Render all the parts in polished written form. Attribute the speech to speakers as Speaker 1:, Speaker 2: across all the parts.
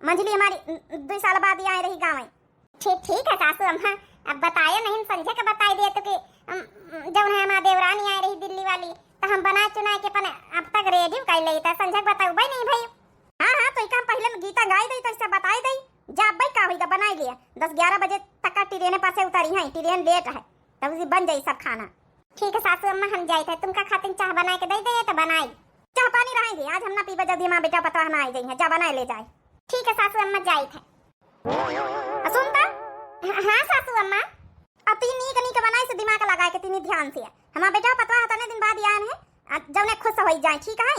Speaker 1: मंझली हमारी 2 साल बाद ही आए रही गाँव में। ठीक है सासू अम्मा, अब बताए नहीं संजय के बताई दिए तो कि जब है हमारा देवरानी आई रही दिल्ली वाली तो हम बना चुना के अपन अब तक रेडी कर ली था। संजय बताऊ भाई नहीं भाई। हाँ तो एक पहले गीता गाई दी तो इससे बताई दी जा भाई का होगा बनाई लिया 10-11 बजे तक का ट्रेन पासे उतारी है, ट्रेन लेट है तब उसी बन जाई सब खाना। ठीक है सासू अम्मा हम जाए थे तुमका खातिर चाह बना के दे दे तो बनाई चाह पानी रहेंगे आज हम ना पीबे जल्दी माँ बेटा पतवा हम आई गई है जा बनाए ले जाए। ठीक है सासू अम्मा जाए थे। सुनता हाँ सासू अम्मा अब तीन नीक बनाई से दिमाग लगा के तीन ध्यान से हमारा बेटा पतवा होता ने दिन बाद आए हैं जब ने खुश हो जाए। ठीक है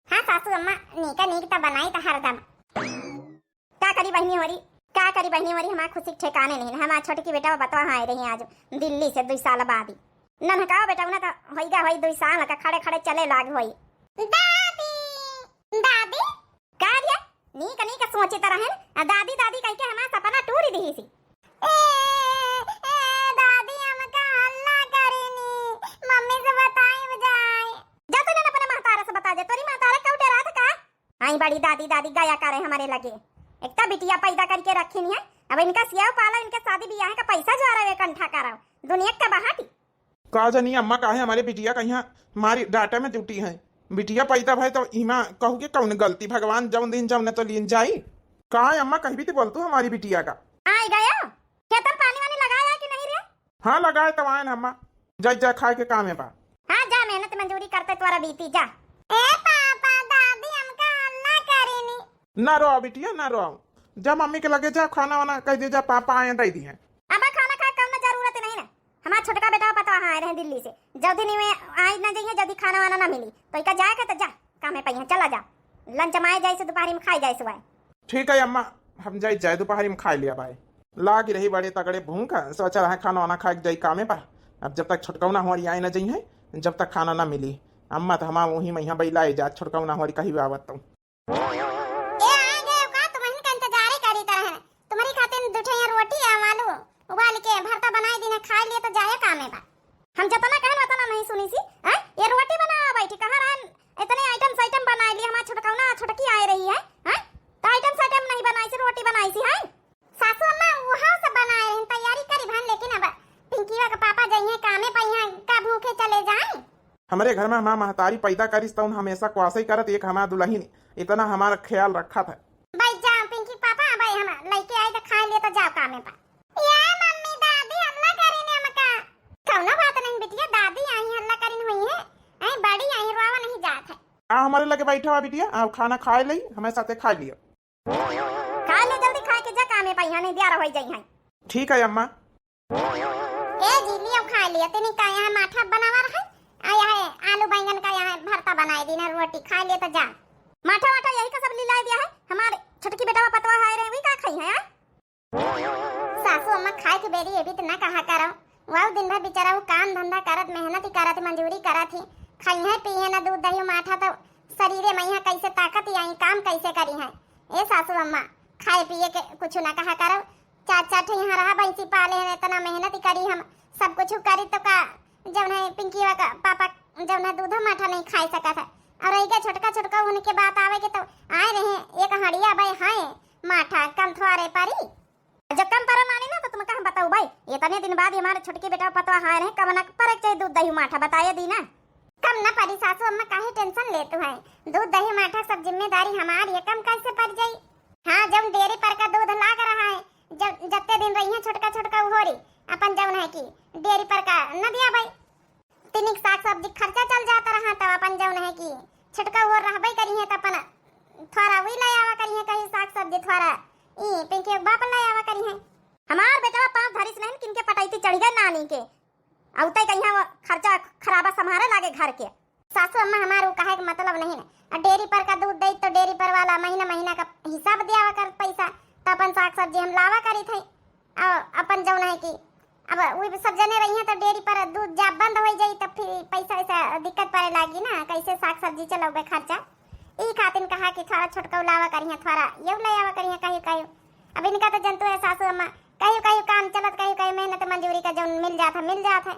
Speaker 1: हाँ सासू अम्मा नीक तो बनाई तो हरदम क्या करी बहनी हमारी हमारा खुशी ठिकाने नहीं हमारा छोटी बेटा बतवा आए रही आज दिल्ली से 2 साल बाद ही न हकाओ बेटा उन्हें तो होइगा होई 2 साल का खड़े खड़े चले लाग होई। दादी का दिया नीक सोचे तरह है दादी कह के हमारा सपना टूर दी सी। दादी हमका हल्ला करेनी मम्मी से बताई बजाए जा तो अपने महतारा से बता दे तोरी महतारा क्यों डरा था का आई बड़ी दादी गया करे हमारे लगे एक तो बिटिया पैदा करके रखी नहीं है अब इनका सियाव पाला इनके शादी ब्याह का पैसा जो आ रहा है कंठा करा दुनिया का बहाटी
Speaker 2: का जानी अम्मा काहे हमारे बिटिया कहीं हमारी डाटा में जुटी है बिटिया पैदा भाई तो इमा कहू के कौन गलती भगवान जब दिन जब न तो लीन जाई का अम्मा कहीं भी तो बोल तू हमारी बिटिया का
Speaker 1: आई गया खेतन पानी वानी लगाया कि नहीं रे।
Speaker 2: हाँ लगाए तो आए अम्मा जा खाए के काम है बा।
Speaker 1: हाँ जा मेहनत मंजूरी करते तुम्हारा बीती जा। ए पापा दादी हमका हल्ला करेनी
Speaker 2: ना रो बिटिया ना रो जा मम्मी के लगे जा खाना वाना कह दे जा पापा आए दे दी है।
Speaker 1: अब खाना खा करना जरूरत नहीं ना हमारा छोटका बेटा पता आए रहे दिल्ली से जल्दी नहीं आई ना जाइए जल्दी खाना वाना ना मिली तो इका जाएगा तो जा काम है पहिया चला जा लंच माए जाए से दोपहर में खाई जाए सुबह।
Speaker 2: ठीक है अम्मा हम जाए दोपहर में खा लिया भाई लाग रही बड़े तगड़े भूख सोचा रहा खाना वाना खा के जाई कामे पर अब जब तक छुटकौना हमारी आए ना जाइए जब तक खाना ना मिली अम्मा तो हमारा वही महिया बैला जा छुटकौना हमारी कहीं भी आवत तो
Speaker 1: हम जतना कहन उतना नहीं सुनी सी ये रोटी बना बैठी कहां रहन इतने आइटम बनाई ली हमारा छुटकौना छुटकी आ रही है तो आइटम नहीं बनाई सी रोटी बनाई सी है सासू अम्मा वहां से बनाए हैं तैयारी करी भन लेकिन अब पिंकीवा के पापा जाइए कामे पहिया का भूखे चले जाए।
Speaker 2: हमारे घर में हमारा महतारी पैदा करी तो हमेशा क्वासे करत एक हमारा दुल्हन इतना हमारा ख्याल रखा था
Speaker 1: भाई जा पिंकी पापा भाई हम लेके आए तो खा लिए तो जाओ कामे पर या मम्मी दादी हल्ला करेने हमका कौनो बात नहीं बिटिया दादी आई हल्ला करिन हुई है ऐ बड़ी आई रोवा नहीं जात है
Speaker 2: आ हमारे लगे बैठा हुआ बिटिया आप खाना खाए ली हमारे साथे खा लियो
Speaker 1: खा ले जल्दी खा के जा कामे पहिया नहीं दिया रह जाई है।
Speaker 2: ठीक है अम्मा
Speaker 1: ए जीली अब खा लिया तनी का यहां माठा बनावा रहा आया है आलू बैंगन का यहां भरता बनाए देना रोटी खा ले तो जा माठा यही का सब लीला दिया है हमारे छोटकी बेटा पतवा हाय रहे वही का खाई है सासू अम्मा खाए के बेरी ये भी तो ना कहा करो वाव दिन भर बेचारा वो काम धंधा करत मेहनत ही करत मंजूरी करत ही खाई है पी है ना दूध दही माठा तो शरीरे में यहाँ कैसे ताकत ही आई काम कैसे करी है ए सासू अम्मा खाए पिए के कुछ ना कहा करो चाचा यहाँ रहा भैंसी पाले हैं इतना मेहनत ही करी हम सब कुछ करी तो का जब है पिंकी का पापा जब है दूध माठा नहीं खा सकता था और रही छोटका होने के बात आवे के तो आए रहे एक हड़िया भाई हाय माठा कम थोड़े परी जब कम पर मानी ना तो तुम कहाँ बताऊं भाई इतने दिन बाद हमारे छोटके बेटा पतवा हाय रहे कम ना पर चाहिए दूध दही माठा बताइए दी ना कम ना परी सासू अम्मा काहे टेंशन ले तू है दूध दही माठा सब जिम्मेदारी हमारी है कम कैसे पड़ जाई। हाँ जब डेयरी पर का दूध लाग रहा है जब जत्ते दिन रही है छोटका हो रही अपन जब है की डेयरी पर का न दिया भाई तिनिक साग सब्जी खर्चा चल जाता रहा तब अपन जब है की छिटका हो रहबे करी है तो अपन थोड़ा वही ले आवा करी है कहीं साग सब्जी थोड़ा ई पिंकी बाप ले आवा करी है हमार बेटा पांच धरिस नहीं किनके पटाईती चढ़ गए नानी के औते कहीं खर्चा खराबा संभारे लागे घर के सासू अम्मा हमारे कहे के मतलब नहीं है डेयरी पर का दूध दे तो डेयरी पर वाला महीना का हिसाब दिया कर पैसा तो अपन साग सब्जी हम लावा करी थे और अपन जौन है की अब वो सब जने रही है तो डेयरी पर दूध जब बंद हो जाई तब फिर पैसा ऐसा दिक्कत पड़े लागी ना कैसे साग सब्जी चलोगे खर्चा ई खातिन कहा कि थोड़ा छोटका लावा करिए थोड़ा ये ले आवा करिए कहीं अब इनका तो जंतु है सासू अम्मा कहीं काम चलत कहीं मेहनत मंजूरी का जौन मिल जाता है।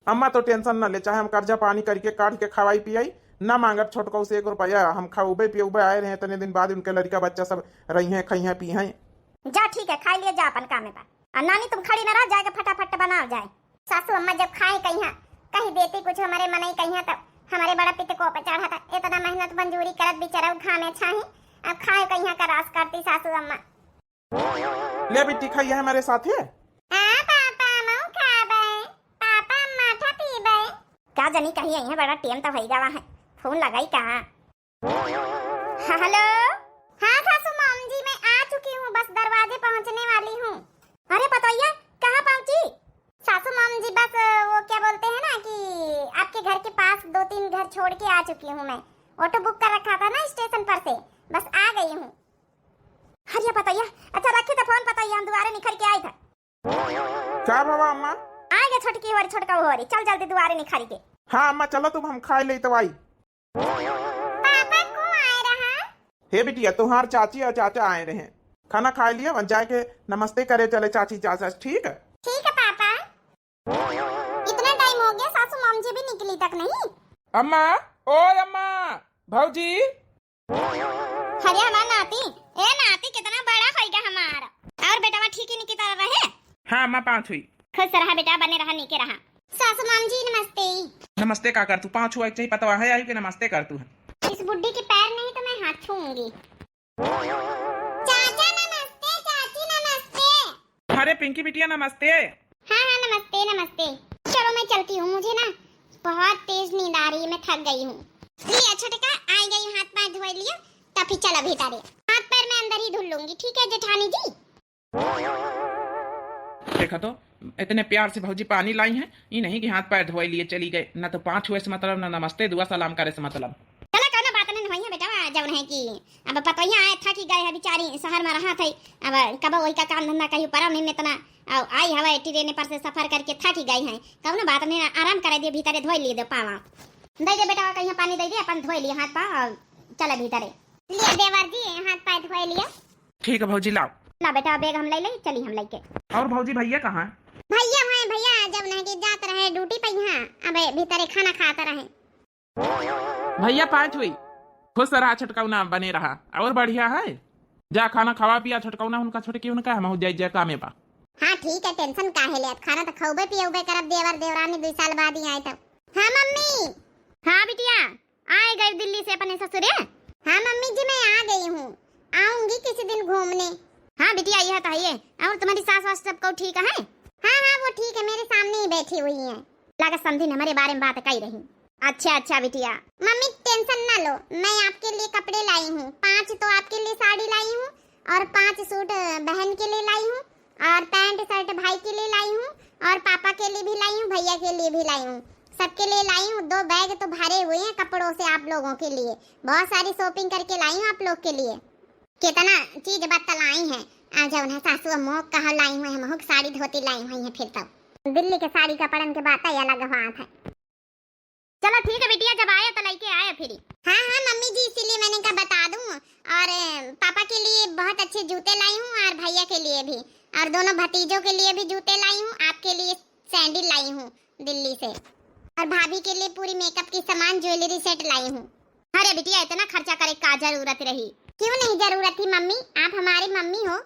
Speaker 2: अम्मा तो टेंशन न ले चाहे हम कर्जा पानी करके काट के खवाई पियाई ना मांगब छोटको से 1 रुपया। हम खाऊबे पियूबे आए रहे तने दिन बाद उनके लड़का बच्चा सब रही हैं खई हैं पी हैं।
Speaker 1: जा ठीक है, खा लिए जा अपन काम पर। और नानी तुम खड़ी न रह जाएगा, फटाफट बनाओ जाए। सासू अम्मा जब खाए कहीं देती कुछ हमारे मनई कहीं तब हमारे बड़ा पिते को पे चढ़ा था। इतना मेहनत मंजूरी करत बेचारा घामे छाही, अब खाए कहीं का रास करती सासू अम्मा।
Speaker 2: ले बेटी खाइए हमारे साथ है।
Speaker 1: पापा मऊ खाबे, पापा माठा पीबे। का जनी कहीं आई है, बड़ा टेम तो भई गवा है। फोन लगाई कहां? हेलो। हाँ सासू मॉम जी मैं आ चुकी हूँ, बस दरवाजे पहुँचने वाली हूँ। अरे बताइए कहाँ पहुँची? सासू मॉम जी बस वो क्या बोलते हैं ना कि आपके घर के पास 2-3 घर छोड़ के आ चुकी हूँ मैं। ऑटो बुक कर रखा था ना स्टेशन पर से, बस आ गई हूँ। अरे बताइए, अच्छा रखी तो फोन, बताइए हम दोबारा निखर के आए थे।
Speaker 2: क्या बाबा अम्मा?
Speaker 1: आ गए छोटकी और छोटका हो रही, चल जल्दी दोबारा निखर के।
Speaker 2: हाँ अम्मा चलो तुम, हम खाए ले तवाई।
Speaker 1: पापा को आए रहा?
Speaker 2: हे बिटिया तुम्हार चाची और चाचा आए रहे, खाना खा लिया, वहाँ जाके नमस्ते करे चले चाची चाचा। ठीक है
Speaker 1: ठीक है पापा। इतना टाइम हो गया, सासू मॉम जी भी निकली तक नहीं।
Speaker 2: अम्मा, ओ अम्मा, भौजी।
Speaker 1: अरे हमारा नाती, ए नाती कितना बड़ा होएगा हमारा। और बेटा वहाँ ठीक ही निकी तरह रहे?
Speaker 2: हाँ अम्मा 5 हुई।
Speaker 1: खुश रहा बेटा, बने रहा नीके रहा। सासू मॉम जी नमस्ते।
Speaker 2: नमस्ते का कर तू, 5 हुआ चाहिए पता है आई के नमस्ते कर तू।
Speaker 1: इस बुड्ढी के पैर नहीं तो मैं हाथ छूऊंगी। चाचा नमस्ते, चाची नमस्ते।
Speaker 2: अरे पिंकी बिटिया नमस्ते।
Speaker 1: हाँ हाँ नमस्ते नमस्ते। चलो मैं चलती हूँ, मुझे ना बहुत तेज नींद आ रही है, मैं थक गई हूँ। लिया छोटका, आ गई, हाथ पैर धो लिया, तब फिर चला भीतर। हाथ पैर मैं अंदर ही धुल लूंगी, ठीक है जेठानी जी?
Speaker 2: देखा तो इतने प्यार से भौजी पानी लाई हैं, ये नहीं कि हाथ पैर धोए लिए चली गए। ना तो 5 हुए से मतलब, ना नमस्ते दुआ सलाम करे से मतलब।
Speaker 1: चला कहना बात नहीं हुई है बेटा, जब है कि अब पता ही आया था कि गए है बेचारी शहर में रहा था। अब कब वही का काम धंधा कहीं पर नहीं इतना आई हवा ट्रेन पर से सफर करके थक गई है। कब ना बात नहीं, आराम करे दिए, भीतर धोई लिए दे पावा। दे दे बेटा कहीं पानी दे दे, अपन धोई लिए हाथ पाँव, चले भीतर। लिया देवर जी, हाथ पैर धोए लिया।
Speaker 2: ठीक है भौजी लाओ।
Speaker 1: ला बेटा बैग हम ले चली, हम लेके।
Speaker 2: और भौजी भैया कहाँ है?
Speaker 1: भैया है भैया, जब नहीं कि जात रहे ड्यूटी पे यहाँ, अब भीतर खाना खाता रहे।
Speaker 2: भैया 5 हुई, खुश रहा छटकौना बने रहा और बढ़िया है। जा खाना खवा पिया छटकौना उनका छोटकी उनका हम जाए कामे पा।
Speaker 1: हाँ ठीक है, टेंशन काहे ले, खाना तो खाऊबे पियूबे करब, देवर देवरानी 2 साल बाद ही आए तब। हाँ मम्मी। हाँ बिटिया, आए गए दिल्ली से अपने ससुरे? हाँ मम्मी जी मैं आ गई हूँ, आऊंगी किसी दिन घूमने। हाँ बिटिया यह तो है। और तुम्हारी सास वास सबको ठीक है? हाँ हाँ वो ठीक है, मेरे सामने ही बैठी हुई है। लगा समझी न हमारे बारे में बात कही रही। अच्छा अच्छा बिटिया। मम्मी टेंशन ना लो, मैं आपके लिए कपड़े लाई हूँ। 5 तो आपके लिए साड़ी लाई हूँ, और 5 सूट बहन के लिए लाई हूँ, और पैंट शर्ट भाई के लिए लाई हूँ, और पापा के लिए भी लाई हूँ, भैया के लिए भी लाई हूँ, सबके लिए लाई हूँ। 2 बैग तो भरे हुए हैं कपड़ों से आप लोगों के लिए, बहुत सारी शॉपिंग करके लाई हूँ आप लोग के लिए। कितना चीज बत्तल आई है, आज उन्हें सासू अम्मो कहा लाई हुई है, महक साड़ी धोती लाई हुई है। फिर तब दिल्ली के साड़ी कपड़न के बात ही अलग बात है। चलो ठीक है बिटिया, जब आए तो लेके आए फिर। हाँ हाँ मम्मी जी, इसीलिए मैंने कहा बता दूं। और पापा के लिए बहुत अच्छे जूते लाई हूँ, और भैया के लिए भी, और दोनों भतीजों के लिए भी जूते लाई हूँ। आपके लिए सैंडल लाई हूँ दिल्ली से, और भाभी के लिए पूरी मेकअप की सामान ज्वेलरी सेट लाई हूँ। अरे बिटिया इतना खर्चा करे का जरूरत रही? क्यों नहीं जरूरत थी मम्मी, आप हमारी मम्मी हो।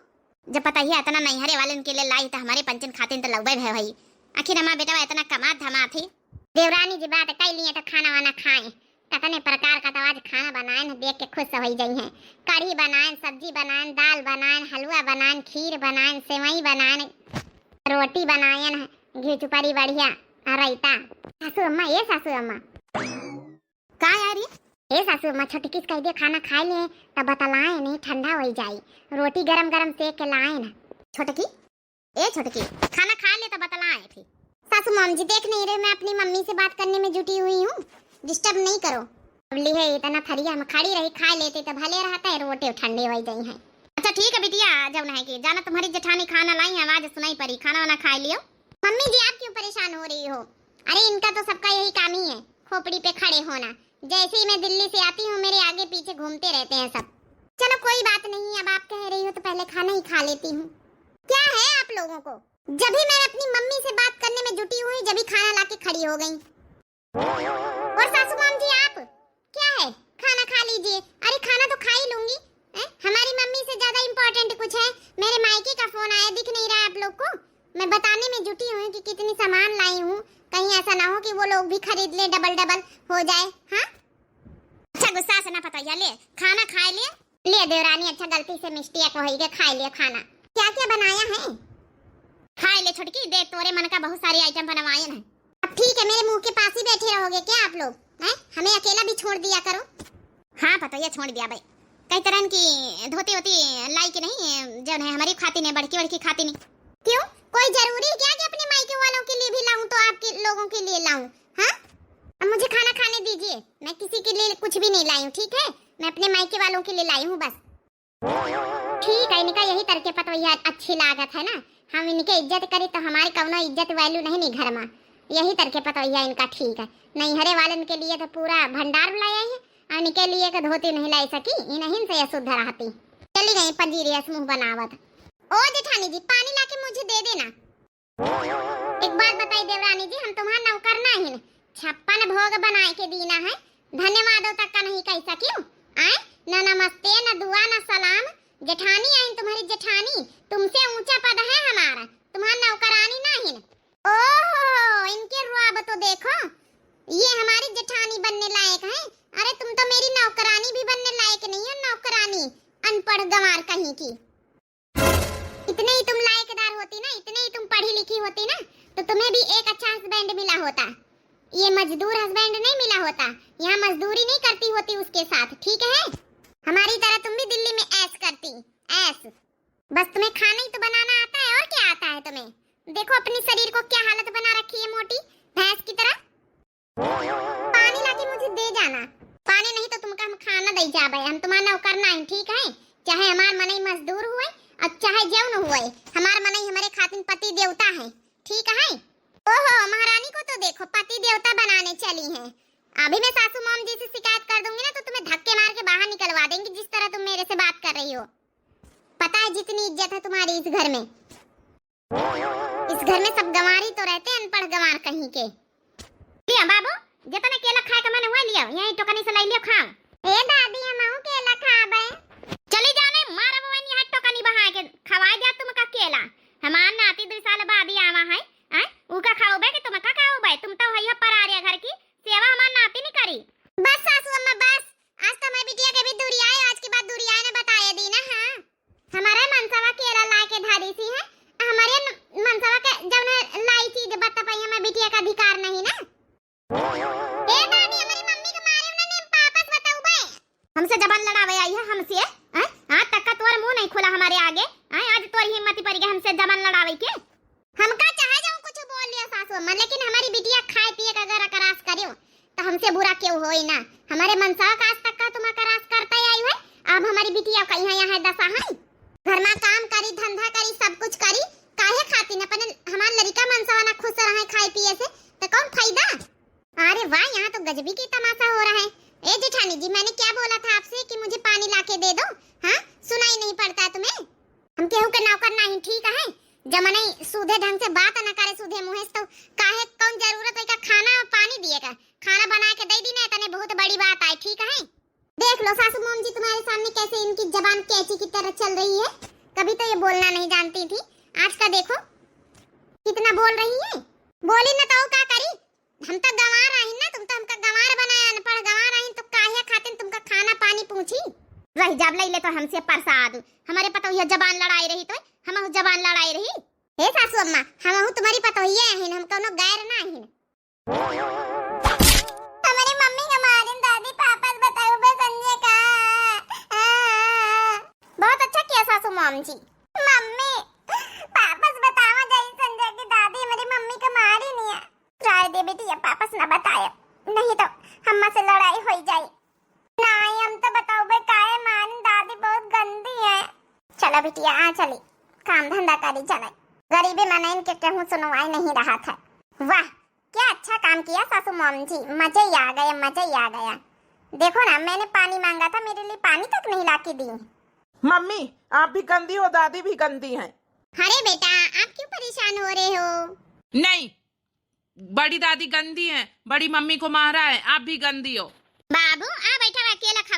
Speaker 1: जब पता ही इतना नहीं हरे वाले उनके लिए लाई तो हमारे पंचन खाते तो लौबे है भाई। आखिर हमारा बेटा इतना कमा धमा थी। देवरानी जी बात कई लिए तो खाना वाना खाए, कितने प्रकार का तो आज खाना बनाए न, देख के खुश हो गई हैं। कढ़ी बनाए, सब्जी बनाए, दाल बनाए, हलवा बनाए, खीर बनाए, सेवई बनाए, रोटी बनाए न, घी चुपड़ी बढ़िया, रायता। सासू अम्मा, ये सासू अम्मा का यार ये सासू अम्मा छोटकी कह दे खाना खा ले तब बतलाए नहीं, ठंडा हो जाए, रोटी गरम गरम सेक के लाए ना। छोटकी ए छोटकी, खाना खा ले तब बतलाए फिर। सासू मॉम जी देख नहीं रहे, मैं अपनी मम्मी से बात करने में जुटी हुई हूँ, डिस्टर्ब नहीं करो। अबली है इतना फरिया में खड़ी रही, खा लेते तो भले रहता है, रोटी ठंडी हो गई है। अच्छा ठीक है बिटिया, जब नहीं की जाना तुम्हारी जेठानी खाना लाई है, आवाज सुनाई पड़ी, खाना वाना खा लियो। मम्मी जी आप क्यों परेशान हो रही हो? अरे इनका तो सबका यही काम ही है, खोपड़ी पे खड़े होना। जैसे ही मैं दिल्ली से आती हूँ मेरे आगे पीछे घूमते रहते हैं सब। चलो कोई बात नहीं, अब आप कह रही हो तो पहले खाना ही खा लेती हूँ। क्या है आप लोगों को, जब भी मैं अपनी मम्मी से बात करने में जुटी हुई, जब भी खाना लाके खड़ी हो गई। और सासू मॉम जी आप क्या है, खाना खा लीजिए। अरे खाना तो खा ही लूंगी। हमारी मम्मी से ज्यादा इम्पोर्टेंट कुछ है? मेरे मायके का फोन आया, दिख नहीं रहा आप लोग को? मैं बताने में जुटी हूँ कि कितनी सामान लाई हूँ, कहीं ऐसा ना हो कि वो लोग भी खरीद ले, डबल डबल हो जाए। हाँ अच्छा, गुस्सा से ना पता, ले खाना खा ले देवरानी। अच्छा गलती से मिस्टेक हो गई, खा लिया खाना। क्या क्या बनाया है? खा ले छोटकी, देख तोरे मन का बहुत सारे आइटम बनवाए हैं। अब ठीक है, मेरे मुंह के पास ही बैठे रहोगे क्या आप लोग? हैं, हमें अकेला भी छोड़ दिया करो। हाँ पता, ये छोड़ दिया भाई। कई तरह की धोती होती लाई की नहीं, जो है हमारी खाती नहीं, बड़की बड़की खाती नहीं। क्यों, कोई जरूरी है क्या कि अपने मायके वालों के लिए भी लाऊं तो आपके लोगों के लिए लाऊं? हाँ अब मुझे खाना खाने दीजिए, मैं किसी के लिए कुछ भी नहीं लाई हूँ, ठीक है? मैं अपने मायके वालों के लिए लाई हूँ बस। ठीक है, इनका यही तरके पता यार अच्छी लागत है ना, हम इनके इज्जत करी तो हमारी कौनो इज्जत वैल्यू नहीं घर में। यही तरके पता है इनका, ठीक है। नहीं हरे वालन के लिए तो पूरा भंडार लाया है, और इनके लिए तो धोती नहीं लाई सकी, इन्हीं से शुद्ध रहती। चली गई पंजीरी मुंह बनावत। ओ जेठानी जी, पानी लाके मुझे दे देना। एक बात बताई देवरानी जी, हम तुम्हारा नौकर नहीं, 56 भोग बनाए के दीना है, धन्यवादों तक का नहीं कह सकी आए, न नमस्ते न दुआ न सलाम। जेठानी आई तुम्हारी जेठानी, तुमसे ऊंचा पद है हमारा, तुम्हारा नौकरानी नहीं। ओहो, इनके रुआब तो देखो, ये हमारी जेठानी बनने लायक है। अरे तुम तो मेरी नौकरानी भी बनने लायक नहीं हो, नौकरानी अनपढ़ गंवार कहीं की। इतने ही तुम लायकदार होती ना, इतने ही तुम पढ़ी लिखी होती ना, तो तुम्हें भी एक अच्छा हस्बैंड मिला होता। ये मजदूर हस्बैंड नहीं मिला होता, यहाँ मजदूरी नहीं करती होती उसके साथ, ठीक है? हमारी तरह तुम भी दिल्ली में ऐश करती, ऐश। बस तुम्हें खाना ही तो बनाना आता है, और क्या आता है तुम्हें? देखो अपने शरीर को क्या हालत बना रखी है, मोटी भैंस की तरह। पानी लाके मुझे दे जाना। पानी नहीं तो तुमका हम खाना दे जाबे, हम तुम्हारा नौकर नहीं, ठीक है? चाहे हमार मनई मजदूर हुए और चाहे जौन हुए, हमार मनई हमारे खातिर पति देवता है, ठीक है? ओहो, महारानी को तो देखो पति देवता बनाने चली हैं। अभी मैं सासू मॉम जी से शिकायत कर दूंगी ना, तो तुम्हें धक्के मार के बाहर निकलवा देंगी, जिस तरह तुम मेरे से बात कर रही हो। पता है जितनी इज्जत है तुम्हारी इस घर में, इस घर में सब गंवारी तो रहते हैं, अनपढ़ गंवार कहीं के। लिया बाबू, जितना केला खाए का मन हुआ लिया, यही टोकनी से लाई लियो, खाओ। ए दादी, हम केला खाबे। चली जाने, मारा वो नहीं है टोकनी बहा के खवाए जा तुमका केला। हमार नाती 2 साल बाद ही आवा है, हैं? उका खाओबे कि तुम का खाओबे? तुम तो हइया पर आ रहे घर की सेवा हमार नाती नहीं करी। बस सासू अम्मा बस, आज तो मैं बिटिया के भी दूरी आए, आज के बाद दूरी आए ने बताया दी ना। हां हमारे मनसावा केला ला के धारी सी है, हमारे मनसावा के जब ने लाई चीज बता पाई, हमें बिटिया का अधिकार नहीं ना। ए दादी, हमारी मम्मी के मारे ना ने वापस बताऊ बे, हमसे जबान लड़ावे आई है हमसे, हैं? आज तक का तोर मुंह नहीं खोला हमारे आगे, हैं? आज तोर हिम्मत पड़ गई हमसे जबान लड़ावे के। हमका चाहे जाऊं कुछ बोल लिया सासू अम्मा, लेकिन हमारी बिटिया खाए पिए का अगर करास करियो तो हमसे बुरा क्यों होई ना? हमारे मनसा का आज तक का तुम करास करता ही आई है, अब हमारी बिटिया का यहाँ दशा है। घर में काम करी, धंधा करी, सब कुछ करी, काहे खाती न अपन हमार लड़का मनसा ना खुश रहे खाए पिए से, तो कौन फायदा? अरे वाह, यहाँ तो गजबी की तमाशा हो रहा है। ए जेठानी जी, मैंने क्या बोला था आपसे कि मुझे पानी लाके दे दो? हाँ सुनाई नहीं पड़ता तुम्हें? हम केहू के नौकर नहीं, ठीक है? जमने सूधे ढंग से बात न करे, सूधे मुंह तो काहे कौन जरूरत है का खाना और पानी दिएगा? खाना बना के दे दी ना, तने बहुत बड़ी बात आई, ठीक है? देख लो सासू मॉम जी तुम्हारे सामने कैसे इनकी जबान कैची की तरह चल रही है। कभी तो ये बोलना नहीं जानती थी, आज का देखो कितना बोल रही है। बोली न तो का करी, हम तो गंवार रही ना, तुम तो हमका गंवार बनाया, अनपढ़ गंवार रही, तो काहे खातिर तुमका खाना पानी पूछी? रही जब ले तो हमसे प्रसाद, हमारे पता हुआ जबान लड़ाई रही तो हम जबान लड़ाई रही। हे सासू अम्मा, हम तुम्हारी पता हुई है, हम कोनो गैर ना है। हमारी मम्मी का मारिन दादी पापा बताओ बे संजय का। बहुत अच्छा किया सासू मॉम जी। मम्मी पापा बतावा जाई संजय की दादी हमारी मम्मी का मारी नहीं है। राय दे बेटी, ये पापा ना बताया, नहीं तो हमसे से लड़ाई हो जाए। नहीं हम तो बताओ बे काहे मान दादी बहुत गंदी है। चला बिटिया आ चली, काम धंधा करी चले, गरीबी मनाइन के कहूँ सुनवाई नहीं रहा था। वाह क्या अच्छा काम किया सासू मॉम जी, मजा ही आ गया, मजा ही आ गया। देखो ना, मैंने पानी मांगा था, मेरे लिए पानी तक नहीं लाके दी।
Speaker 2: मम्मी आप भी गंदी हो, दादी भी गंदी हैं।
Speaker 1: अरे बेटा आप क्यों परेशान हो रहे हो?
Speaker 3: नहीं, बड़ी दादी गंदी है, बड़ी मम्मी को मारा है, आप भी गंदी हो।
Speaker 1: बाबू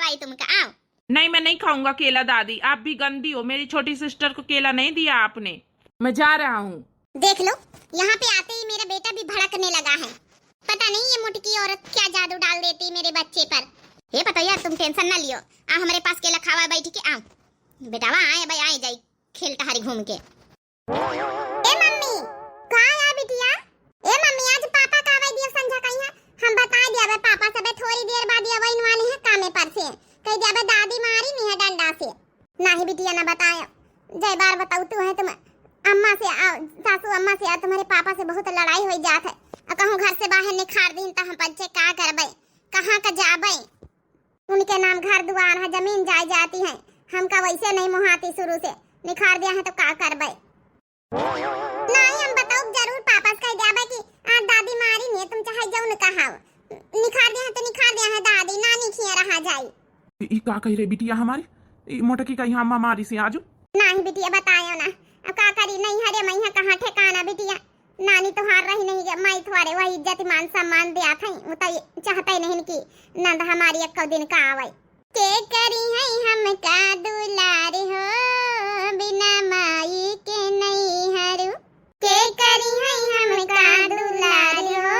Speaker 1: खवाई तुमका। आओ।
Speaker 3: नहीं, मैं नहीं खाऊंगा केला दादी, आप भी गंदी हो। मेरी छोटी सिस्टर को केला नहीं दिया आपने। मैं जा रहा हूँ।
Speaker 1: देख लो, यहाँ पे आते ही मेरा बेटा भी भड़कने लगा है। पता नहीं ये मोटकी औरत क्या जादू डाल देती मेरे बच्चे पर। ये पता यार, तुम टेंशन ना लियो। आ हमारे पास केला खावा बैठ के। आओ बेटावा, आए भाई, आए जाई खेल टहारी घूम के। ए मम्मी, कहाँ आ बिटिया? ए मम्मी, आज पापा का आवे दियो संझा कहिया। हम बता दिया बे पापा सबे थोड़ी देर बाद ये वही वाली है कामे पर से। कह दिया बे दादी मारी नहीं है डंडा से। नहीं बिटिया ना बताया। जय बार बताऊ तू है तुम अम्मा से सासू अम्मा से तुम्हारे पापा से बहुत लड़ाई हो जात है। कहूँ घर से बाहर निखार दिन तो हम बच्चे का करबे, कहाँ का जाबे? उनके नाम घर दुआर है, जमीन जाय जाती है। हमका वैसे नहीं मुहाती शुरू से। निखार दिया है तो का करबे? नहीं हम बताओ जरूर पापा से कह दिया कि आज दादी मारी नहीं, तुम चाहे जाओ न कहा। निखार दिया है तो निखार दिया है दादी, नानी खिया रहा जाई।
Speaker 2: ई का कह रे बिटिया हमारी? ई मोटकी का यहाँ मारी से आजू?
Speaker 1: नहीं बिटिया बतायो ना, अब का करी? नहीं हरे मैया कहाँ ठिकाना बिटिया। नानी तो हार रही नहीं, मैं थोड़े वही इज्जत मान सम्मान दिया था। वो तो चाहता ही नहीं कि नंद हमारी एक दिन का आवे। के करी है हम का दुलार हो, बिना माई के नहीं हरू। के करी है हम का दुलार हो,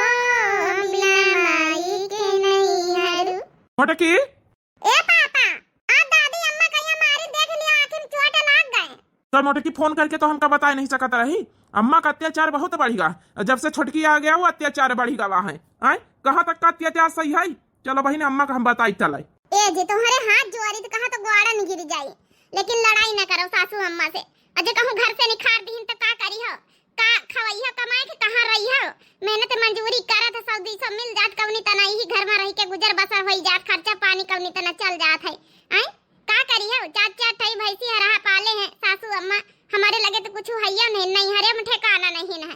Speaker 1: बिना माई के नहीं हरू।
Speaker 2: मोटकी,
Speaker 1: ए पापा, आज दादी अम्मा कहिया मारी देख लिया, आंखें में चोट लग गए।
Speaker 2: तो मोटकी फोन करके तो हमका बता नहीं सकता रही। अम्मा का अत्याचार बहुत बढ़ेगा। जब से छुटकी आ गया वो अत्याचार बढ़ेगा। वहाँ है आए कहाँ तक का अत्याचार सही है? चलो बहन, अम्मा का हम बताई चले।
Speaker 1: ए जी तुम्हारे हाथ जोड़ी तो कहा तो ग्वाड़ा नहीं गिर जाए, लेकिन लड़ाई न करो सासू अम्मा से। अजय कहूँ घर से निखार दीन तो का करी हो, का खवाई हो, कमाए के कहाँ रही हो? मेहनत मजदूरी करा था, सऊदी सब मिल जात कवनी तना ही घर में रह के गुजर बसर हो जात, खर्चा पानी कवनी तना चल जात है। आए का करी हो? चार चार ठई भैंसी हरा पाले हैं सासू अम्मा। हमारे लगे तो कुछ हैया नहीं हरे में ठिकाना नहीं है।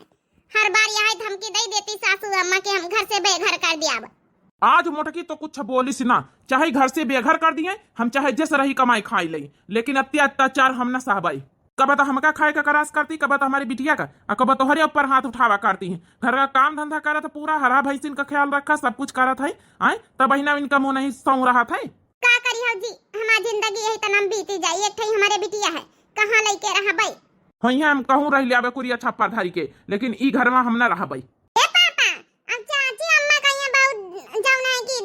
Speaker 1: हर बार यहाँ धमकी दे देती सासू अम्मा के हम घर से बेघर कर दिया।
Speaker 2: आज मोटकी तो कुछ बोलिस ना, चाहे घर से बेघर कर दिए हम, चाहे जैसे रही कमाई खाई लई, लेकिन अत्याचार हम न सहबाई। कब तो हमका खाए का करास करती, कब तो हमारी बिटिया का, और कब तो हरे ऊपर हाथ उठावा करती है। घर का काम धंधा करा तो पूरा हरा भैंसिन का ख्याल रखा, सब कुछ करा था। आए तब बहिना इनका मुंह नहीं सौ रहा था।
Speaker 1: का करी हो जी, हमारी जिंदगी यही तनम बीती जाई। एक ठई हमारे बिटिया है, कहाँ लेके रहा भाई?
Speaker 2: हाँ हम कहूँ रह लिया कुरिया छप्पा धारी के, लेकिन ई घर में हम न रहा भाई।
Speaker 1: ए पापा, अब चाची अम्मा कहिया बहुत जौन है कि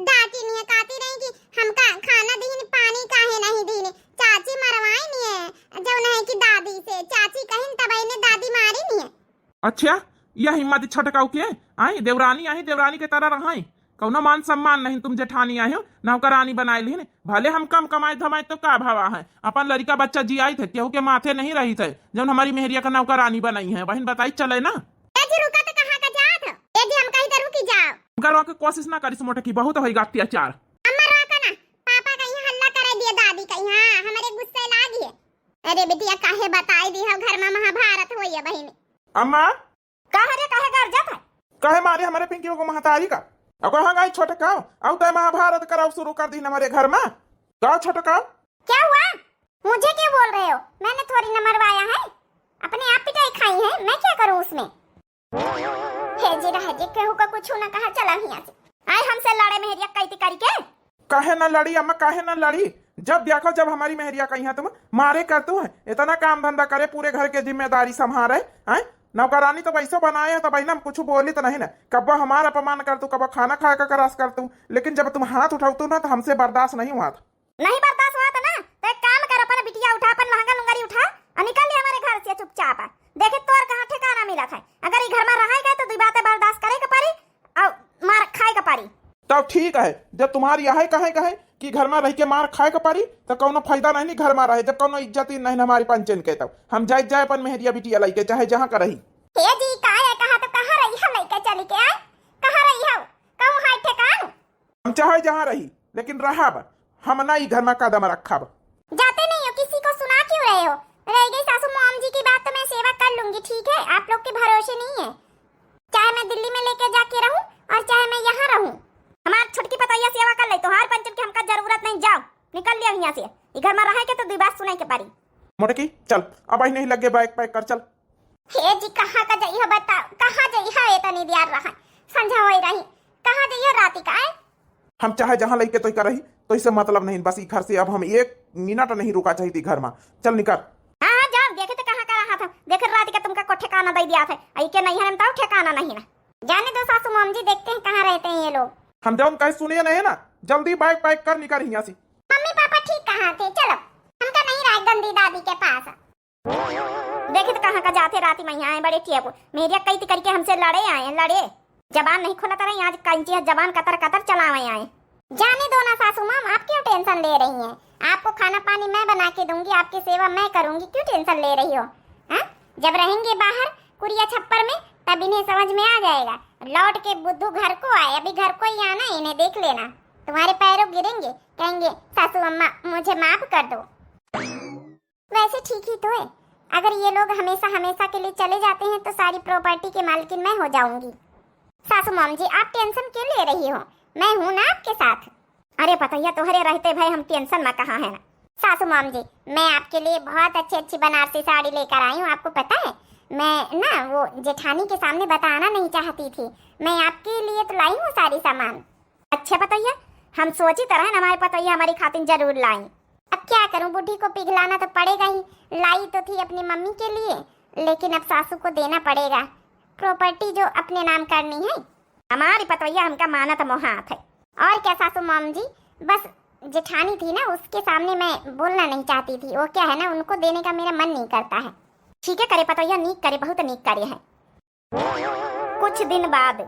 Speaker 1: डांटी नहीं है, काती नहीं कि हमका खाना दीन पानी काहे नहीं दीन। चाची मरवाई नहीं है जौन है कि दादी से। चाची कहिन तब ने दादी मारी नहीं है।
Speaker 2: अच्छा, यह हिम्मत छटकाऊ के आई देवरानी आई, देवरानी के तरह रहा कौनो मान सम्मान नहीं। तुम जेठानी आए हो, नौकरानी बनाए ली। भले हम कम कमाए धमाए तो का भावा है, अपन लड़का बच्चा जी आई थे, केहू के माथे नहीं रही थे जब हमारी मेहरिया का नौकरानी बनाई है। बहन बताई चले ना।
Speaker 1: ए जी रुका तो कहां का जात? ए जी हम कहीं रुकी जाओ।
Speaker 2: करवा के कोशिश ना करिस मोटकी, बहुत होएगा अत्याचार।
Speaker 1: अम्मा रोका ना, पापा कहीं हल्ला करे दिए, दादी कहीं हां हमारे गुस्से लागी है। अरे बिटिया काहे बताई दी हो, घर में महाभारत होई है बहन।
Speaker 2: अम्मा
Speaker 1: काहे रे काहे घर जात है?
Speaker 2: कहे मारे हमारे पिंकी को महतारी का अब कहाँ गई छोटकाओ? अब तो महाभारत कराओ शुरू कर दी हमारे घर में। का छोटकाओ
Speaker 1: क्या हुआ? मुझे क्यों बोल रहे हो? मैंने थोड़ी न मरवाया है, अपने आप पिटाई खाई है, मैं क्या करूं उसमें? हे जी रह जी, केहू का कुछ ना कहा चला हिया से। आए हमसे लड़े मेहरिया कैती करी के?
Speaker 2: काहे न लड़ी अम्मा, काहे न लड़ी? जब देखो जब हमारी मेहरिया कहीं है तुम मारे करतू है, इतना काम धंधा करे, पूरे घर के जिम्मेदारी संभाले। हैं नौकरानी तो वैसे बनाए है, तो भाई ना कुछ बोली तो नहीं ना। कब हमारा अपमान कर तू, कब खाना खाए का करास कर तू, लेकिन जब तुम हाथ उठाऊ ना तो हमसे बर्दाश्त नहीं हुआ था।
Speaker 1: नहीं बर्दाश्त हुआ था ना, तो एक काम कर, अपन बिटिया उठा, अपन लहंगा लुंगारी उठा और निकल ले हमारे घर से चुपचाप। देखे तोर कहाँ ठिकाना मिला था। अगर ये घर में रह गए तो दुई बातें बर्दाश्त करे के पारी और मार खाए के पारी।
Speaker 2: तब ठीक है, जब तुम्हारी यह कहे कि घर में रह के मार खाए के पारी तो कोनो फायदा नहीं घर में रहे, जब कोनो इज्जत ही नहीं हमारी पंचन के। तब हम जाए अपन मेहरिया बिटिया लई के, चाहे जहाँ का रही।
Speaker 1: हे जी कहा तो कहाँ रही है लइका चली के? आए कहाँ रही हो? कहूँ हाय ठेकान?
Speaker 2: हम चाहे जहाँ रही, लेकिन रहब हम ना घर में कदम रखब।
Speaker 1: जाते नहीं हो, किसी को सुना क्यों रहे हो? रह गई सासू मॉम जी की बात तो मैं सेवा कर लूंगी, ठीक है? आप लोग के भरोसे नहीं है, चाहे मैं दिल्ली में लेके जाके रहूं और चाहे मैं यहाँ रहूं। हमारी छुटकी पतैया सेवा कर ले तो हर पंचन की हमका जरूरत नहीं। जाओ निकल लिया यहाँ से, ये घर में रहे के तो दुई बात सुनाई के पारी।
Speaker 2: मोटकी चल, अब ही नहीं लगे, बैग पैक कर चल।
Speaker 1: हे जी कहाँ का जाइए बताओ, कहाँ जाइए? ये तो नहीं दियार रहा, संझा हो रही, कहाँ जाइए राती का?
Speaker 2: हम चाहे जहाँ लई के तो कर रही, तो इससे मतलब नहीं, बस ई घर से अब हम 1 मिनट नहीं रुका चाहिए घर में। चल निकल।
Speaker 1: हाँ हाँ जाओ, देखे तो कहाँ का रहा था, देख रात का तुमका को ठिकाना दे दिया था, आई के नहीं है तो ठिकाना नहीं ना। जाने दो सासू माम जी, देखते हैं कहाँ रहते हैं ये लोग।
Speaker 2: हम जौन कहीं सुनिए नहीं ना, जल्दी बाइक पैक कर निकल यहाँ से।
Speaker 1: मम्मी पापा ठीक कहाँ थे, चलो हमका नहीं रहा गंदी दादी के पास। देखे तो कहाँ का जाते रात में आए बड़े टिया मेरी कई करके हमसे लड़े आए, लड़े जबान नहीं खोला तरह आज कहीं जबान कतर कतर चलावे आए। जाने दो ना सासू माम, आप क्यों टेंशन ले रही हैं? आपको खाना पानी मैं बना के दूंगी, आपकी सेवा मैं करूंगी, क्यों टेंशन ले रही हो? हाँ, जब रहेंगे बाहर कुरिया छप्पर में तब इन्हें समझ में आ जाएगा। लौट के बुद्धू घर को आए, अभी घर को ही आना, इन्हें देख लेना, तुम्हारे पैरों गिरेंगे, कहेंगे सासू अम्मा मुझे माफ कर दो। वैसे ठीक ही तो है, अगर ये लोग हमेशा हमेशा के लिए चले जाते हैं तो सारी प्रॉपर्टी की मालकिन मैं हो जाऊंगी। सासू माम जी आप टेंशन क्यों ले रही हो, मैं हूं ना आपके साथ। अरे पतैया तुम्हारे रहते भाई हम टेंशन में कहाँ है ना। सासू माम जी मैं आपके लिए बहुत अच्छी बनारसी साड़ी लेकर आई हूँ, आपको पता है मैं ना वो जेठानी के सामने बताना नहीं चाहती थी, मैं आपके लिए तो लाई हूँ सारी सामान। अच्छा पतैया, हम सोची तरह ना हमारे पतैया हमारी खातिर जरूर लाई। अब क्या करूँ, बुढ़ी को पिघलाना तो पड़ेगा ही, लाई तो थी अपनी मम्मी के लिए, लेकिन अब सासू को देना पड़ेगा, प्रॉपर्टी जो अपने नाम करनी है। हमारी पतैया हमका मानत मोहात है। और क्या सासू माम जी, बस जेठानी थी ना उसके सामने मैं बोलना नहीं चाहती थी, वो क्या है ना उनको देने का मेरा मन नहीं करता है। ठीक है करे पतैया, नीक करे, बहुत नीक करे है। कुछ दिन बाद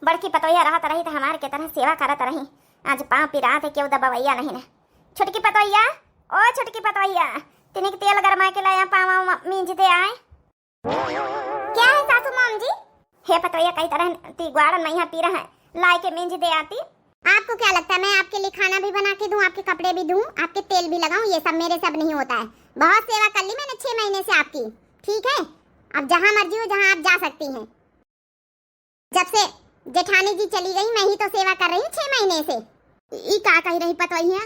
Speaker 1: बड़की पतैया रहत रही तो हमारे के तरह सेवा करत रही, आज पाँव पिरा थे क्यों दबवैया नहीं ना। छोटकी पतैया, ओ छोटकी पतैया, तिनिक तेल गरमा के लाया पाँव मींज दे आए। क्या है सासू माम जी? हे पतैया कई तरह ती ग्वाड़न मैया पी रहा है, लाई के मींज दे आती। आपको क्या लगता है मैं आपके लिए खाना भी बना के दूं, आपके कपड़े भी धूं, आपके तेल भी लगाऊं? ये सब मेरे सब नहीं होता है, बहुत सेवा कर ली मैंने 6 महीने से आपकी, ठीक है? अब जहां मर्जी हो जहां आप जा सकती हैं। जब से जेठानी जी चली गई मैं ही तो सेवा कर रही हूँ 6 महीने से। ई का कही रही पतैया,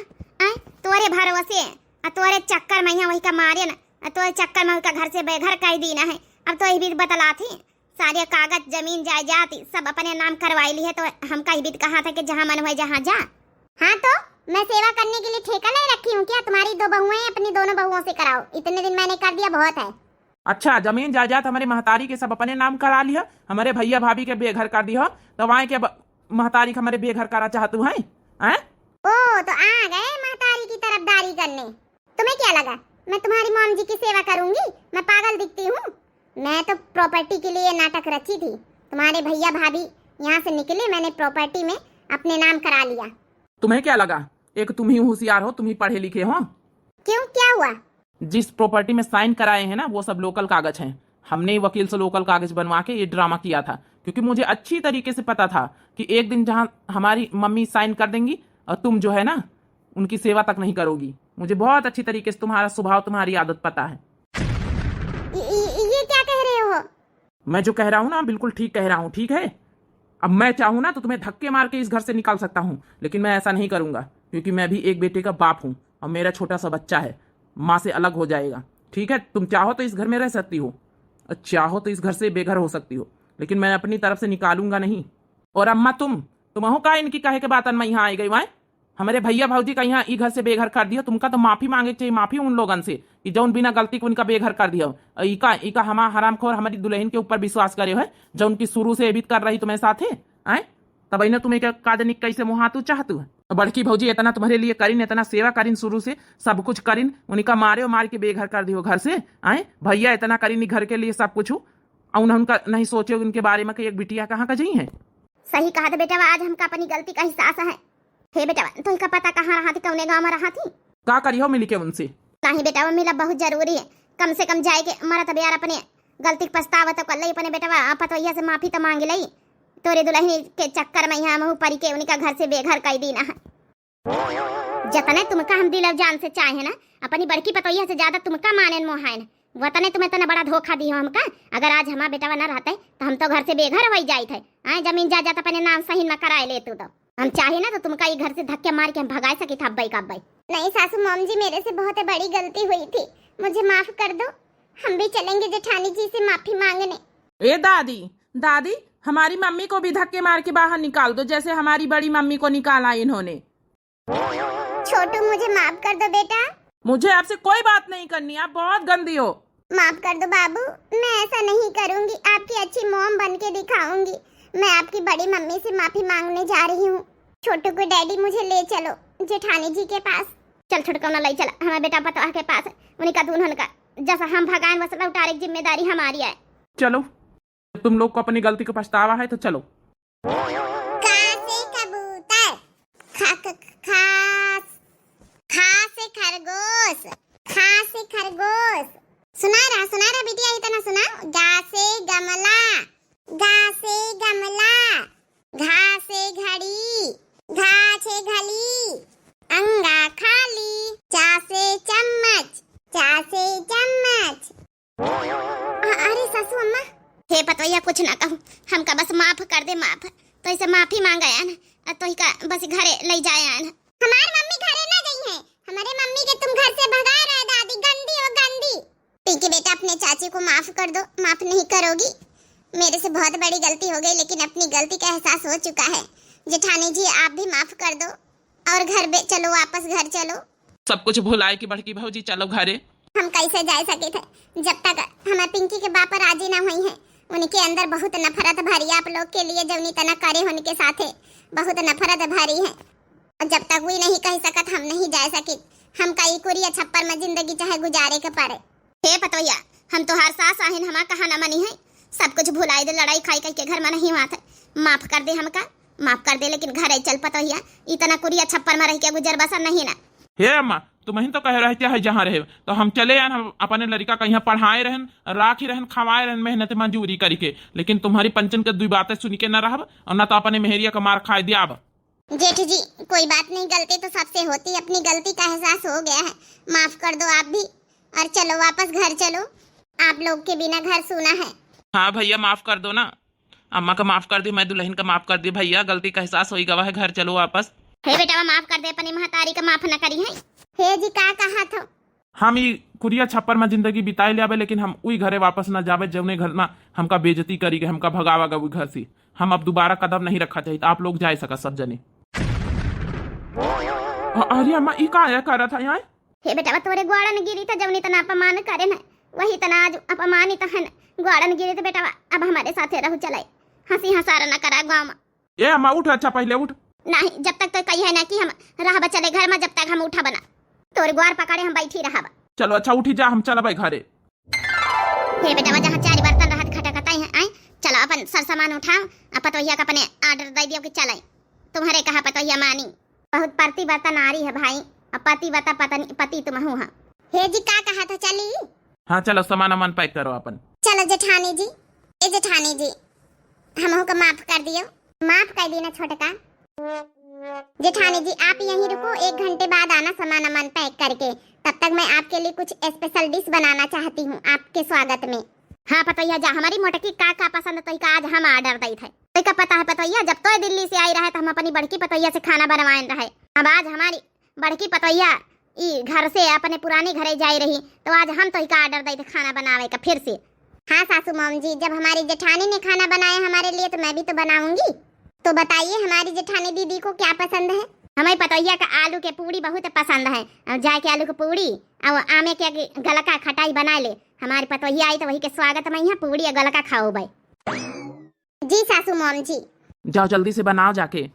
Speaker 1: तोरे भरोसे तोरे चक्कर में वही का मारे ना, तोरे चक्कर में का घर से बेघर कर दी ना है। अब तो भी बतला थी सारे कागज जमीन जायदाद सब अपने नाम करवाई ली है, तो हमका ही भी कहा था कि जहाँ मन हो जहाँ जा। हाँ तो मैं सेवा करने के लिए ठेका ले रखी हूँ क्या? तुम्हारी 2 बहुएं हैं, अपनी दोनों बहुओं से कराओ, इतने दिन मैंने कर दिया बहुत है।
Speaker 3: अच्छा जमीन जायदाद हमारे महतारी के सब अपने नाम करा लिया, हमारे भैया भाभी के बेघर कर दिया, तो वहाँ के महतारी के हमारे बेघर करा चाहतू है?
Speaker 1: ओ तो आ गए महतारी की तरफदारी करने। तुम्हें क्या लगा मैं तुम्हारी मॉम जी की सेवा करूंगी? मैं पागल दिखती हूँ? मैं तो प्रॉपर्टी के लिए नाटक रची थी, तुम्हारे भैया भाभी यहाँ से निकले, मैंने प्रॉपर्टी में अपने नाम करा लिया।
Speaker 3: तुम्हें क्या लगा एक तुम ही होशियार हो, तुम ही पढ़े लिखे हो?
Speaker 1: क्यों क्या हुआ?
Speaker 3: जिस प्रॉपर्टी में साइन कराए हैं ना वो सब लोकल कागज हैं, हमने वकील से लोकल कागज बनवा के ये ड्रामा किया था, क्योंकि मुझे अच्छी तरीके से पता था कि एक दिन जहाँ हमारी मम्मी साइन कर देंगी और तुम जो है ना उनकी सेवा तक नहीं करोगी। मुझे बहुत अच्छी तरीके से तुम्हारा स्वभाव तुम्हारी आदत पता है।
Speaker 1: ये क्या कह रहे हो?
Speaker 3: मैं जो कह रहा हूँ ना बिल्कुल ठीक कह रहा हूँ, ठीक है? अब मैं चाहूँ ना तो तुम्हें धक्के मार के इस घर से निकाल सकता हूँ, लेकिन मैं ऐसा नहीं करूंगा, क्योंकि मैं भी एक बेटे का बाप हूँ और मेरा छोटा सा बच्चा है, माँ से अलग हो जाएगा। ठीक है, तुम चाहो तो इस घर में रह सकती हो और चाहो तो इस घर से बेघर हो सकती हो, लेकिन मैं अपनी तरफ से निकालूंगा नहीं। और अम्मा तुम हो का इनकी कहे के बात मैं यहाँ आई गई वहाँ हमारे भैया भाजी का यहाँ ई घर से बेघर कर दिया, तुमका तो माफी मांगे चाहिए, माफी उन लोगन से कि जौन बिना गलती को उनका बेघर कर दिया। इका हमारा हरामखोर हमारी दुल्हन के ऊपर विश्वास करे है, जो उनकी शुरू से भी कर रही तुम्हें साथे आए, तब इन्हें तुम्हें कादनिक कैसे मुहातू चाहतू है। बड़की भौजी इतना तुम्हारे लिए करीन, इतना सेवा करीन, शुरू से सब कुछ करीन, उनका मारे और मार के बेघर कर दियो घर से आए। भैया इतना करीन घर के लिए सब कुछ, और उनका नहीं सोचे उनके बारे में कि एक बिटिया कहाँ का जी है।
Speaker 1: सही कहा था बेटा, आज हमका अपनी गलती का एहसास है। हे बेटा तो इसका पता कहाँ रहा थी, कौने गाँव में रहा थी?
Speaker 3: का करी हो मिली के उनसे?
Speaker 1: नहीं बेटा वो मिला बहुत जरूरी है, कम से कम जाए के मरा तब यार अपने गलती पछतावा तो कर लई, अपने बेटा पतोहिया से माफी तो मांग लई, तोरे दुल्हन के चक्कर में यहाँ मुँह परी के उनका घर से बेघर कर दी ना। जतने तुमका हम दिल जान से चाहे ना, अपनी बड़की पतोहिया से ज्यादा तुमका माने मोहाय ना, वतने तुम्हें इतना बड़ा धोखा दी हो हमका। अगर आज हमारा बेटा न रहते तो हम तो घर से बेघर हो जाए थे, जमीन जायदाद अपने नाम सही न कराए ले तू, तो हम चाहे ना तो तुमका ये घर से धक्के मार के हम भगा सके था। अब्बाई का अब्बाई नहीं सासू मॉम जी मेरे से बहुत बड़ी गलती हुई थी, मुझे माफ कर दो, हम भी चलेंगे जेठानी जी से माफी मांगने।
Speaker 3: ए दादी हमारी मम्मी को भी धक्के मार के बाहर निकाल दो, जैसे हमारी बड़ी मम्मी को निकाला इन्होंने।
Speaker 1: छोटू मुझे माफ कर दो बेटा।
Speaker 3: मुझे आपसे कोई बात नहीं करनी, आप बहुत गंदी हो।
Speaker 1: माफ कर दो बाबू, मैं ऐसा नहीं करूंगी, आपकी अच्छी मॉम बन के दिखाऊंगी। मैं आपकी बड़ी मम्मी से माफी मांगने जा रही हूँ। छोटू को डैडी मुझे ले चलो जेठानी जी के पास। चल छोटू ना ले चला, हमारे बेटा पता के पास है, उन्हीं का दुल्हन का जैसा हम भगान वसला उतारे की जिम्मेदारी हमारी है।
Speaker 3: चलो, जब तुम लोग को अपनी गलती का पछतावा है तो चलो।
Speaker 1: कहाँ से कबूतर, खा से खरगोश, खा से खरगोश। सुना रहा बिटिया, इतना सुना। गा से गमला, गा से गमला, घा से घड़ी, घा से घली, अंगा खाली, चा से चम्मच, चा से चम्मच। अरे सासू अम्मा, हे पतोया कुछ ना कहूँ, हमका बस माफ कर दे, माफ तो इसे माफी मांगा है ना, तो ही का बस घरे ले जाया ना। हमारी मम्मी घरे ना गई है, हमारे मम्मी के तुम घर से भगा रहे दादी, गंदी हो गंदी। पिंकी बेटा अपने चाची को माफ कर दो, माफ नहीं करोगी? मेरे से बहुत बड़ी गलती हो गई, लेकिन अपनी गलती का एहसास हो चुका है। जेठानी जी आप भी माफ कर दो और घर चलो, वापस घर चलो।
Speaker 3: सब कुछ भुलाए की बड़की भाजी, चलो घरे।
Speaker 1: हम कैसे जा सके थे जब तक हमारे पिंकी के बाप राजी ना हुई है। उनके अंदर बहुत नफरत भरी, आप लोग के लिए जवनी तना करे होने के साथे बहुत नफरत भरी है। और जब तक हुई नहीं कह सकत, हम नहीं जा सके। हम कई कुरिया छप्पर में जिंदगी चाहे गुजारे के पड़े। हे पतोया, हम तो हर सास आहिन, हमारा कहा न मनी है। सब कुछ भुलाई दे, लड़ाई खाई के घर में नहीं हुआ था। माफ कर दे, हमका माफ कर दे, लेकिन घर चल पतोया, इतना कुरिया छप्पर में रह के गुजर बसर नहीं ना।
Speaker 3: हे अम्मा, तुम ही तो कह रहते है जहाँ रहे तो हम चले आन, हम अपने लड़का का यहाँ पढ़ाए रहन, राखी रहन, खवाए रहन, मेहनत मंजूरी करके। लेकिन तुम्हारी पंचन के दुई बातें सुन के न रहब और न तो अपने मेहरिया का मार खाए दिया।
Speaker 1: जेठ जी कोई बात नहीं, गलती तो सबसे होती, अपनी गलती का एहसास हो गया है, माफ कर दो आप भी। और चलो वापस घर चलो, आप लोग के बिना घर सूना है।
Speaker 3: हाँ भैया माफ कर दो ना, अम्मा का माफ कर दी, मैं दुल्हन का माफ कर दी भैया, गलती का एहसास हो गवा है, घर चलो वापस।
Speaker 1: हे बेटा माफ कर दे, अपनी महतारी का माफ न करी है। हे जी का कहा था?
Speaker 3: हम ही कुरिया छप्पर में जिंदगी बिताए ले, लेकिन हम उई घरे वापस न जावे जौने घर में हमका बेइज्जती करी गए, हमका भगावा गए घर से। हम अब दोबारा कदम नहीं रखा चाहिए, तो आप लोग जा सका सब जने। अरे अम्मा ई का आया कर रहा था यहाँ?
Speaker 1: हे बेटा तोरे ग्वाड़न गिरी था जवनी तना अपमान करे ना, वही तना आज अपमानित है ना। ग्वाड़न गिरी तो बेटा अब हमारे साथे रहो, चलाए हंसी हंसारा न करा गाँव में।
Speaker 3: ए अम्मा उठ, अच्छा पहले उठ।
Speaker 1: नहीं, जब तक तो कही है ना कि हम रह चले घर में, जब तक हम उठा बना तोरे ग्वार पकड़े हम बैठी रहा।
Speaker 3: चलो अच्छा उठी जा, हम चला भाई घरे।
Speaker 1: हे बेटा जहाँ चार बर्तन रहत खटखटाई है, आए चलो अपन सर सामान उठाओ, पतोहिया का अपने ऑर्डर दे दियो कि चले। तुम्हारे कहा पतोहिया मानी, बहुत प्रतिव्रता नारी है भाई, अब पतिव्रता पति तुम हूँ। हे जी का कहा था? चली
Speaker 3: हाँ चलो सामान अमान पैक करो अपन।
Speaker 1: चलो जेठानी जी, ए जेठानी जी हमहू को माफ कर दियो, माफ कर दी ना छोटका। जेठानी जी आप यहीं रुको, 1 घंटे बाद आना सामान अमान पैक करके। तब तक मैं आपके लिए कुछ स्पेशल डिश बनाना चाहती हूँ आपके स्वागत में। हाँ पतोहिया जा, हमारी मोटकी का पसंद तो का आज हम ऑर्डर दी थे। तो का पता है पतोहिया, जब तो दिल्ली से आई रहे तो हम अपनी बड़की पतोहिया से खाना बनवाए रहे। अब आज हमारी बड़की पतोहिया ई घर से अपने पुराने घरे जाई रही, तो आज हम तो का ऑर्डर दी थे खाना बनावे का फिर से। हाँ सासू मॉम जी, जब हमारी जेठानी ने खाना बनाया हमारे लिए तो मैं भी तो बनाऊंगी। तो बताइए हमारी जेठानी दीदी को क्या पसंद है? हमें पतोहिया का आलू के पूड़ी बहुत पसंद है, और जाए के आलू की पूड़ी और आमे के गलका खटाई बना ले। हमारी पतोहिया आई तो वही के स्वागत में यहाँ पूड़ी और गलका खाओ भाई। जी सासू मॉम जी।
Speaker 3: जाओ जल्दी से बनाओ जाके।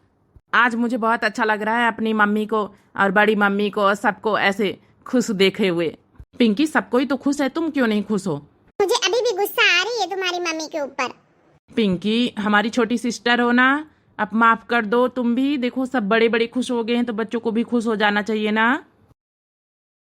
Speaker 3: आज मुझे बहुत अच्छा लग रहा है अपनी मम्मी को और बड़ी मम्मी को और सबको ऐसे खुश देखे हुए। पिंकी सबको ही तो खुश है, तुम क्यों नहीं खुश हो?
Speaker 1: मुझे अभी भी गुस्सा आ रही है तुम्हारी मम्मी के ऊपर।
Speaker 3: पिंकी हमारी छोटी सिस्टर हो ना, अब माफ कर दो तुम भी। देखो सब बड़े बड़े खुश हो गए हैं तो बच्चों को भी खुश हो जाना चाहिए ना।